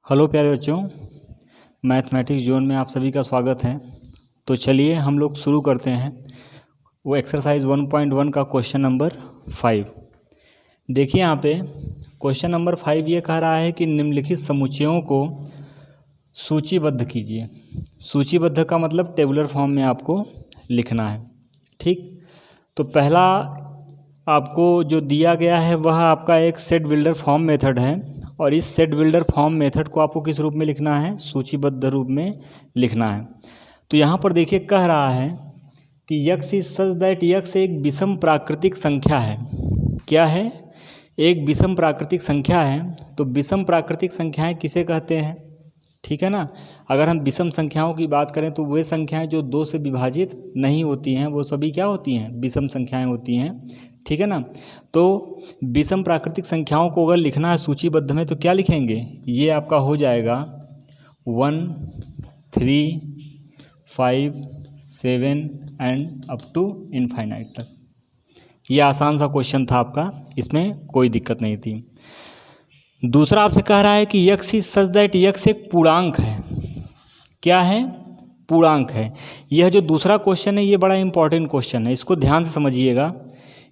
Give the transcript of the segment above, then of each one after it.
Hello प्यारे बच्चों, mathematics zone में आप सभी का स्वागत है। तो चलिए हम लोग शुरू करते हैं वो एक्सरसाइज 1.1 का क्वेश्चन नंबर 5। देखिए यहाँ पे क्वेश्चन नंबर 5 ये कह रहा है कि निम्नलिखित समुच्चयों को सूचीबद्ध कीजिए। सूचीबद्ध का मतलब टेबुलर फॉर्म में आपको लिखना है। ठीक, तो पहला आपको जो दिया गया है वह आपका एक सेट बिल्डर फॉर्म मेथड है, और इस सेट बिल्डर फॉर्म मेथड को आपको किस रूप में लिखना है? सूचीबद्ध रूप में लिखना है। तो यहाँ पर देखिए कह रहा है कि x is such that x एक विषम प्राकृतिक संख्या है। क्या है? एक विषम प्राकृतिक संख्या है। तो विषम प्राकृतिक संख्याएं किसे कहते हैं? ठीक है ना। अगर हम विषम संख्याओं की बात करें तो वे संख्याएं जो 2 से विभाजित नहीं होती हैं वो सभी क्या होती हैं? विषम संख्याएं होती हैं। ठीक है ना। तो विषम प्राकृतिक संख्याओं को अगर लिखना है सूचीबद्ध में तो क्या लिखेंगे? ये आपका हो जाएगा 1, 3, 5, 7 एंड अप टू इनफाइनाइट तक। ये आसान सा क्वेश्चन था आपका, इसमें कोई दिक्कत नहीं थी। दूसरा आपसे कह रहा है कि x is such that x एक पूर्णांक है। क्या है? पूर्णांक है। यह जो दूसरा क्वेश्चन है ये बड़ा इंपॉर्टेंट क्वेश्चन है, इसको ध्यान से समझिएगा।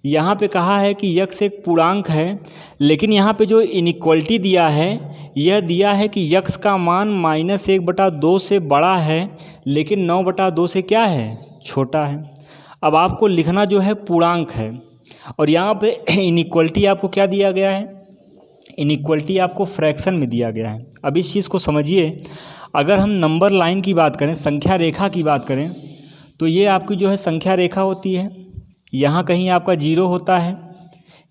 यहाँ पे कहा है कि यक्स एक पूर्णांक है, लेकिन यहाँ पे जो इनइक्वलिटी दिया है यह दिया है कि यक्स का मान -1/2 से बड़ा है, लेकिन 9/2 से क्या है? छोटा है। अब आपको लिखना जो है पूर्णांक है, और यहाँ पे इनइक्वलिटी आपको क्या दिया गया है? इनइक्वलिटी आपको फ्रैक्शन में दिया गया है। अब इस चीज़ को समझिए। अगर हम नंबर लाइन की बात करें, संख्या रेखा की बात करें, तो ये आपकी जो है संख्या रेखा होती है। यहाँ कहीं आपका 0 होता है,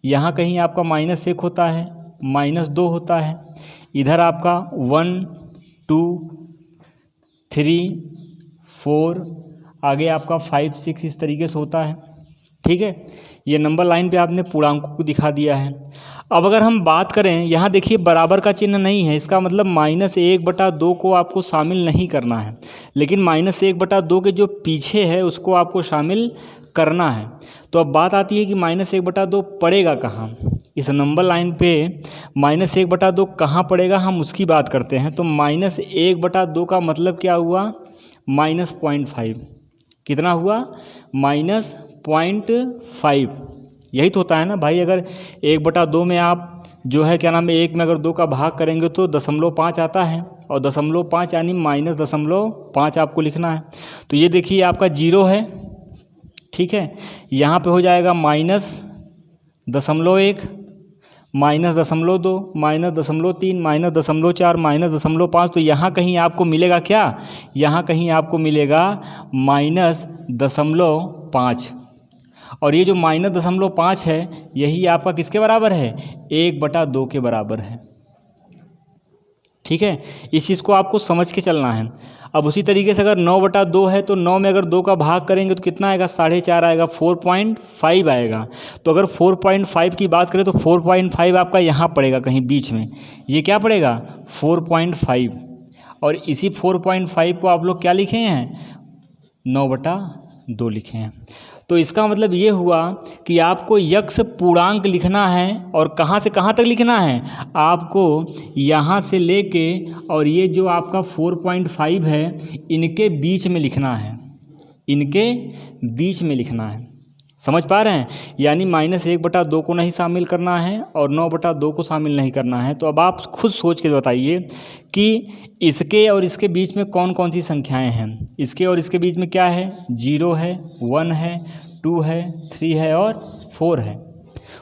यहाँ कहीं आपका -1 होता है, -2 होता है, इधर आपका 1, 2, 3, 4, आगे आपका 5, 6 इस तरीके से होता है। ठीक है, ये नंबर लाइन पे आपने पूर्णांकों को दिखा दिया है। अब अगर हम बात करें, यहाँ देखिए बराबर का चिन्ह नहीं है, इसका मतलब -1/2 को आपको शामिल नहीं करना है, लेकिन -1/2 के जो पीछे है उसको आपको शामिल करना है। तो अब बात आती है कि -1/2 पड़ेगा कहाँ? इस नंबर लाइन पे -1/2 कहाँ पड़ेगा, हम उसकी बात करते हैं। तो -1/2 का मतलब क्या हुआ? -0.5। कितना हुआ? -0.5। यही तो होता है ना भाई। अगर 1/2 में आप जो है क्या नाम है 1 में अगर 2 का भाग करेंगे तो 0.5 आता है, और 0.5 यानी -0.5 आपको लिखना है। तो ये देखिए आपका 0 है। ठीक है, यहाँ पे हो जाएगा -0.1, -0.2, -0.3, -0.4, -0.5। तो यहाँ कहीं आपको मिलेगा क्या? यहाँ कहीं आपको मिलेगा -0.5। और ये जो -0.5 है यही आपका किसके बराबर है? 1/2 के बराबर है। ठीक है, इस चीज़ को आपको समझ के चलना है। अब उसी तरीके से अगर 9/2 है तो 9 में अगर 2 का भाग करेंगे तो कितना आएगा? 4.5 आएगा, 4.5 आएगा। तो अगर 4.5 की बात करें तो 4.5 आपका यहाँ पड़ेगा कहीं बीच में। ये क्या पड़ेगा? 4.5। और इसी 4.5 को आप लोग क्या लिखे हैं? 9/2 लिखे हैं। तो इसका मतलब ये हुआ कि आपको यक्स पूर्णांक लिखना है, और कहाँ से कहाँ तक लिखना है? आपको यहाँ से लेके और ये जो आपका 4.5 है इनके बीच में लिखना है, इनके बीच में लिखना है। समझ पा रहे हैं? यानी -1/2 को नहीं शामिल करना है और 9/2 को शामिल नहीं करना है। तो अब आप खुद सोच के बताइए कि इसके और इसके बीच में कौन कौन सी संख्याएं हैं। इसके और इसके बीच में क्या है? 0 है, 1 है, 2 है, 3 है और 4 है।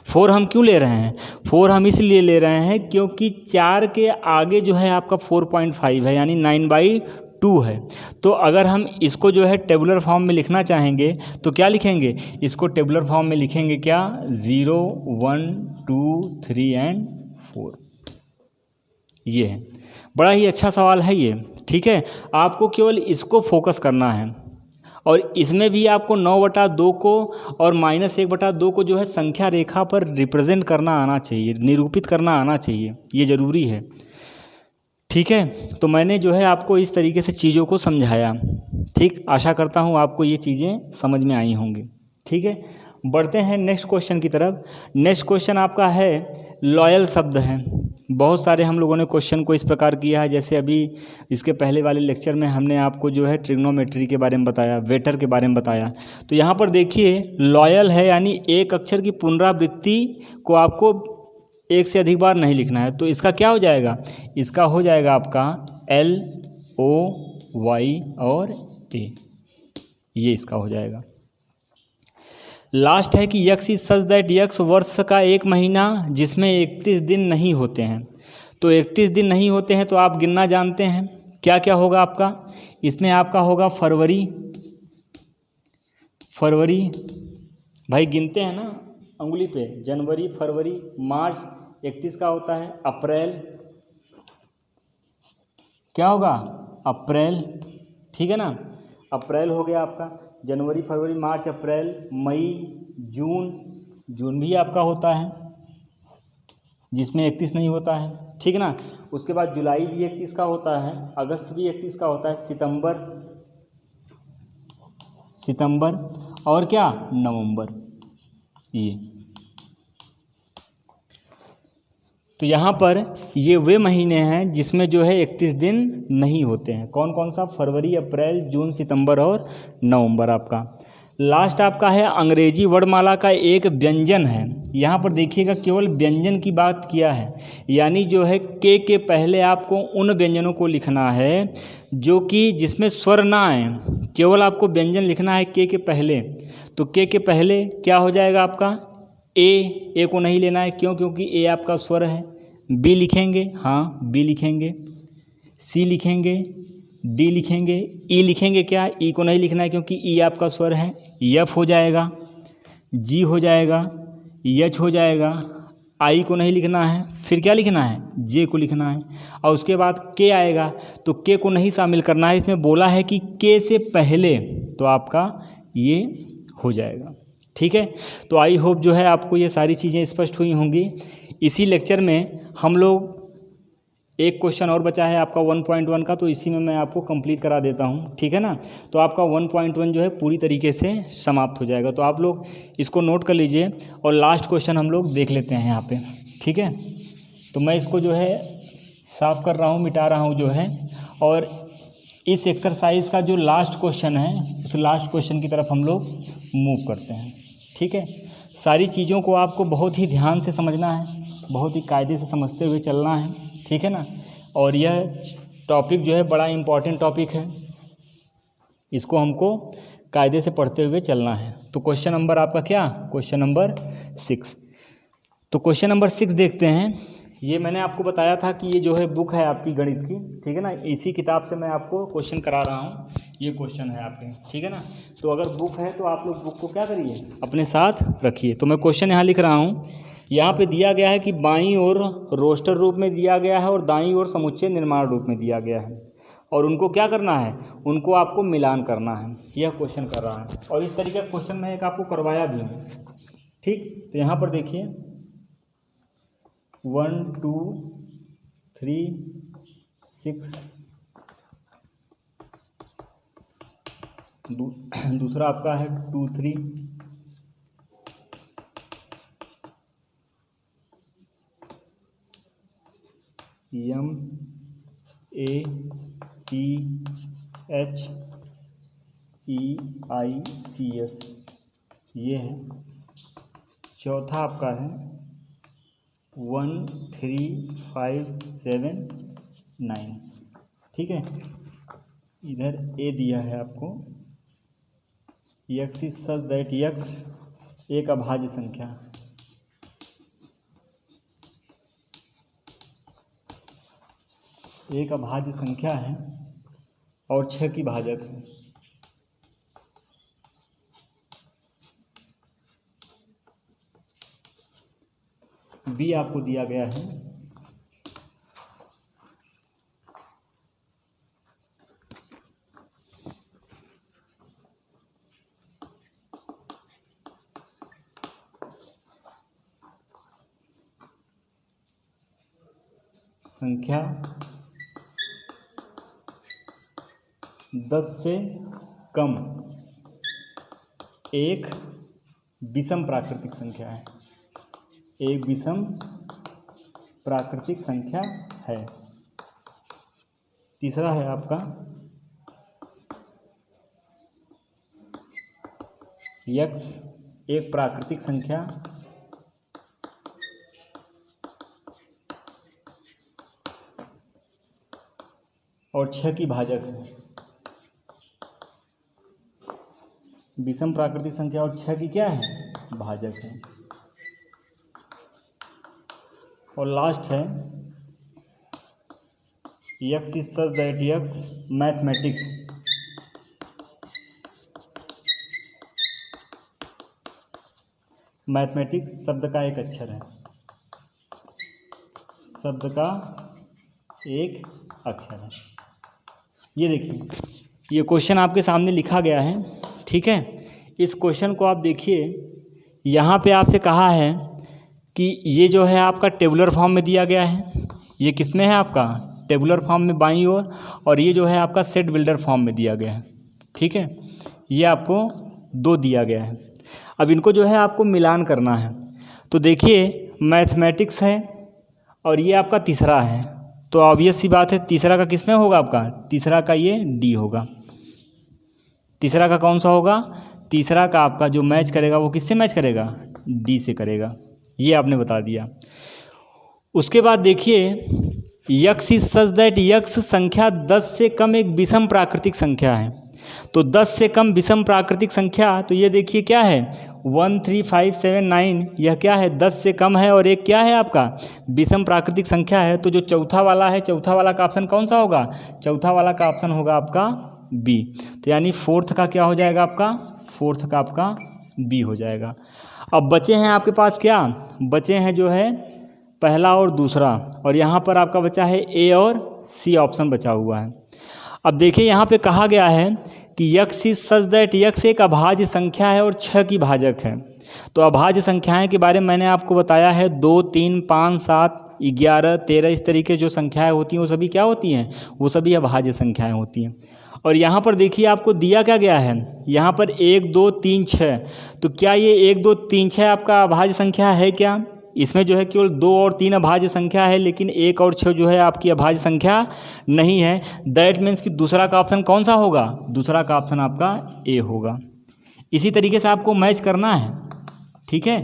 4 हम क्यों ले रहे हैं? 4 हम इसलिए ले रहे हैं क्योंकि 4 के आगे जो है आपका 4.5 है, यानी 9/2 है। तो अगर हम इसको जो है टेबुलर फॉर्म में लिखना चाहेंगे तो क्या लिखेंगे? इसको टेबुलर फॉर्म में लिखेंगे क्या? 0, 1, 2, 3 एंड 4। ये है। बड़ा ही अच्छा सवाल है ये। ठीक है, आपको केवल इसको फोकस करना है, और इसमें भी आपको 9/2 को और -1/2 को जो है संख्या रेखा पर रिप्रेजेंट करना आना चाहिए, निरूपित करना आना चाहिए। ये ज़रूरी है। ठीक है, तो मैंने जो है आपको इस तरीके से चीज़ों को समझाया। ठीक, आशा करता हूँ आपको ये चीज़ें समझ में आई होंगी। ठीक है, बढ़ते हैं नेक्स्ट क्वेश्चन की तरफ। नेक्स्ट क्वेश्चन आपका है लॉयल शब्द है। बहुत सारे हम लोगों ने क्वेश्चन को इस प्रकार किया है, जैसे अभी इसके पहले वाले लेक्चर में हमने आपको जो है ट्रिग्नोमेट्री के बारे में बताया, वेटर के बारे में बताया। तो यहाँ पर देखिए लॉयल है, यानी एक अक्षर की पुनरावृत्ति को आपको एक से अधिक बार नहीं लिखना है। तो इसका क्या हो जाएगा, इसका हो जाएगा आपका LOY और A, ये इसका हो जाएगा। लास्ट है कि x is such that x वर्ष का एक महीना जिसमें 31 दिन नहीं होते हैं। तो 31 दिन नहीं होते हैं तो आप गिनना जानते हैं, क्या क्या होगा आपका, इसमें आपका होगा फरवरी, भाई गिनते हैं ना अंगुली पे, जनवरी, फरवरी, मार्च 31 का होता है, अप्रैल, क्या होगा, अप्रैल, ठीक है ना, अप्रैल हो गया आपका, जनवरी, फरवरी, मार्च, अप्रैल, मई, जून भी आपका होता है जिसमें 31 नहीं होता है, ठीक है ना। उसके बाद जुलाई भी 31 का होता है, अगस्त भी 31 का होता है, सितंबर और क्या, नवंबर, ये। तो यहाँ पर ये वे महीने हैं जिसमें जो है 31 दिन नहीं होते हैं। कौन कौन सा, फरवरी, अप्रैल, जून, सितंबर और नवंबर आपका। लास्ट आपका है अंग्रेजी वर्णमाला का एक व्यंजन है। यहाँ पर देखिएगा केवल व्यंजन की बात किया है, यानी जो है के पहले आपको उन व्यंजनों को लिखना है जो कि जिसमें स्वर ना आए, केवल आपको व्यंजन लिखना है के पहले। तो के पहले क्या हो जाएगा आपका, ए को नहीं लेना है, क्यों, क्योंकि ए आपका स्वर है। बी लिखेंगे, हाँ बी लिखेंगे, सी लिखेंगे, डी लिखेंगे, ई लिखेंगे, क्या, ई को नहीं लिखना है क्योंकि ई आपका स्वर है। एफ हो जाएगा, जी हो जाएगा, एच हो जाएगा, आई को नहीं लिखना है, फिर क्या लिखना है, जे को लिखना है, और उसके बाद के आएगा। तो के को नहीं शामिल करना है, इसमें बोला है कि के से पहले, तो आपका ये हो जाएगा, ठीक है। तो आई होप जो है आपको ये सारी चीज़ें स्पष्ट हुई होंगी। इसी लेक्चर में हम लोग एक क्वेश्चन और बचा है आपका 1.1 का, तो इसी में मैं आपको कंप्लीट करा देता हूँ, ठीक है ना। तो आपका 1.1 जो है पूरी तरीके से समाप्त हो जाएगा। तो आप लोग इसको नोट कर लीजिए और लास्ट क्वेश्चन हम लोग देख लेते हैं यहाँ पे, ठीक है। तो मैं इसको जो है साफ़ कर रहा हूँ, मिटा रहा हूँ जो है, और इस एक्सरसाइज का जो लास्ट क्वेश्चन है उस लास्ट क्वेश्चन की तरफ हम लोग मूव करते हैं, ठीक है। सारी चीज़ों को आपको बहुत ही ध्यान से समझना है, बहुत ही कायदे से समझते हुए चलना है, ठीक है ना। और यह टॉपिक जो है बड़ा इम्पॉर्टेंट टॉपिक है, इसको हमको कायदे से पढ़ते हुए चलना है। तो क्वेश्चन नंबर आपका क्या, क्वेश्चन नंबर 6। तो क्वेश्चन नंबर 6 देखते हैं। ये मैंने आपको बताया था कि ये जो है बुक है आपकी गणित की, ठीक है ना, इसी किताब से मैं आपको क्वेश्चन करा रहा हूँ। ये क्वेश्चन है आपके, ठीक है ना। तो अगर बुक है तो आप लोग बुक को क्या करिए, अपने साथ रखिए। तो मैं क्वेश्चन यहाँ लिख रहा हूँ। यहाँ पे दिया गया है कि बाईं ओर रोस्टर रूप में दिया गया है और दाईं ओर समुच्चय निर्माण रूप में दिया गया है, और उनको क्या करना है, उनको आपको मिलान करना है। यह क्वेश्चन कर रहा है, और इस तरीके का क्वेश्चन मैं एक आपको करवाया भी हूँ, ठीक। तो यहाँ पर देखिए 1 2 3 6, दूसरा आपका है 2 3, M A T H E I C S, ये है। चौथा आपका है 1 3 5 7 9, ठीक है। इधर ए दिया है आपको, x is such that x एक अभाज्य संख्या, एक अभाज्य संख्या है और 6 की भाजक है। बी आपको दिया गया है संख्या 10 से कम एक विषम प्राकृतिक संख्या है, एक विषम प्राकृतिक संख्या है। तीसरा है आपका x एक प्राकृतिक संख्या और 6 की भाजक है। विषम प्राकृतिक संख्या और 6 की क्या है? भाजक है। और लास्ट है x is such that x mathematics शब्द का एक अक्षर है। शब्द का एक अक्षर है। ये देखिए, ये क्वेश्चन आपके सामने लिखा गया है, ठीक है। इस क्वेश्चन को आप देखिए, यहाँ पे आपसे कहा है कि ये जो है आपका टेबुलर फॉर्म में दिया गया है। ये किस में है? आपका टेबुलर फॉर्म में बाईं ओर, और ये जो है आपका सेट बिल्डर फॉर्म में दिया गया है, ठीक है। ये आपको 2 दिया गया है। अब इनको जो है आपको मिलान करना है। तो देखिए, मैथमेटिक्स है और ये आपका तीसरा है, तो ऑब्वियस सी बात है तीसरा का किस में होगा? आपका तीसरा का ये डी होगा। तीसरा का कौन सा होगा? तीसरा का आपका जो मैच करेगा वो किससे मैच करेगा? डी से करेगा। ये आपने बता दिया। उसके बाद देखिए, x is such that x संख्या 10 से कम एक विषम प्राकृतिक संख्या है। तो 10 से कम विषम प्राकृतिक संख्या, तो ये देखिए क्या है? 1 3 5 7 9, यह क्या है? 10 से कम है और एक क्या है आपका? विषम प्राकृतिक संख्या है। तो जो चौथा वाला है, चौथा वाला का ऑप्शन कौन सा होगा? चौथा वाला का ऑप्शन होगा आपका बी। तो यानी फोर्थ का क्या हो जाएगा आपका? फोर्थ का आपका बी हो जाएगा। अब बचे हैं आपके पास क्या? बचे हैं जो है पहला और दूसरा, और यहाँ पर आपका बचा है ए और सी ऑप्शन बचा हुआ है। अब देखिए, यहाँ पे कहा गया है कि x is such that x एक अभाज्य संख्या है और 6 की भाजक है। तो अभाज्य संख्याएं के बारे में मैंने आपको बताया है, 2 3 5 7 11 13 इस तरीके जो संख्याएं होती हैं वो सभी क्या होती हैं? वो सभी अभाज्य संख्याएं होती हैं। और यहाँ पर देखिए आपको दिया क्या गया है? यहाँ पर 1 2 3 6। तो क्या ये 1 2 3 6 आपका अभाज्य संख्या है क्या? इसमें जो है केवल 2 और 3 अभाज्य संख्या है, लेकिन 1 और 6 जो है आपकी अभाज्य संख्या नहीं है। दैट मीन्स कि दूसरा का ऑप्शन कौन सा होगा? दूसरा का ऑप्शन आपका ए होगा। इसी तरीके से आपको मैच करना है, ठीक है।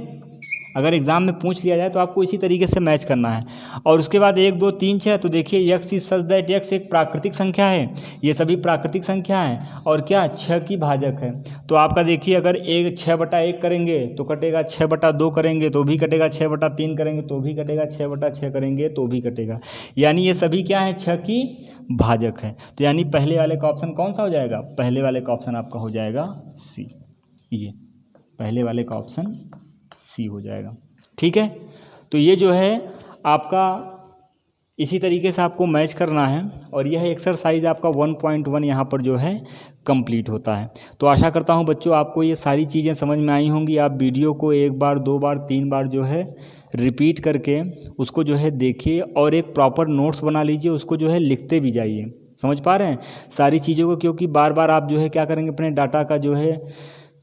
अगर एग्जाम में पूछ लिया जाए तो आपको इसी तरीके से मैच करना है। और उसके बाद 1 2 3 6, तो देखिए x is such that x एक प्राकृतिक संख्या है। ये सभी प्राकृतिक संख्या हैं और क्या? 6 की भाजक है। तो आपका देखिए, अगर 6/1 करेंगे तो कटेगा, 6/2 करेंगे तो भी कटेगा, 6/3 करेंगे तो भी कटेगा, 6/6 करेंगे तो भी कटेगा। यानी ये सभी क्या है? 6 की भाजक है। तो यानी पहले वाले का ऑप्शन कौन सा हो जाएगा? पहले वाले का ऑप्शन आपका हो जाएगा सी। ये पहले वाले का ऑप्शन सी हो जाएगा, ठीक है। तो ये जो है आपका इसी तरीके से आपको मैच करना है, और यह एक्सरसाइज आपका 1.1 यहाँ पर जो है कंप्लीट होता है। तो आशा करता हूँ बच्चों आपको ये सारी चीज़ें समझ में आई होंगी। आप वीडियो को 1 बार 2 बार 3 बार जो है रिपीट करके उसको जो है देखिए, और एक प्रॉपर नोट्स बना लीजिए, उसको जो है लिखते भी जाइए। समझ पा रहे हैं सारी चीज़ों को? क्योंकि बार बार आप जो है क्या करेंगे, अपने डाटा का जो है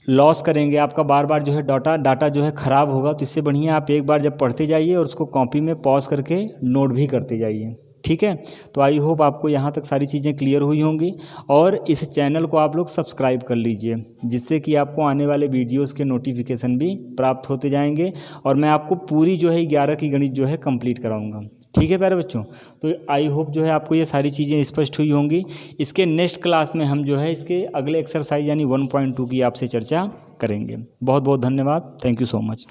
लॉस करेंगे, आपका बार बार जो है डाटा जो है ख़राब होगा। तो इससे बढ़िया आप एक बार जब पढ़ते जाइए और उसको कॉपी में पॉज करके नोट भी करते जाइए, ठीक है। तो आई होप आपको यहाँ तक सारी चीज़ें क्लियर हुई होंगी, और इस चैनल को आप लोग सब्सक्राइब कर लीजिए, जिससे कि आपको आने वाले वीडियोस के नोटिफिकेशन भी प्राप्त होते जाएंगे, और मैं आपको पूरी जो है 11 की गणित जो है कंप्लीट कराऊंगा, ठीक है प्यारे बच्चों। तो आई होप जो है आपको ये सारी चीज़ें स्पष्ट हुई होंगी। इसके नेक्स्ट क्लास में हम जो है इसके अगले एक्सरसाइज यानी 1.2 की आपसे चर्चा करेंगे। बहुत बहुत धन्यवाद। Thank you so much.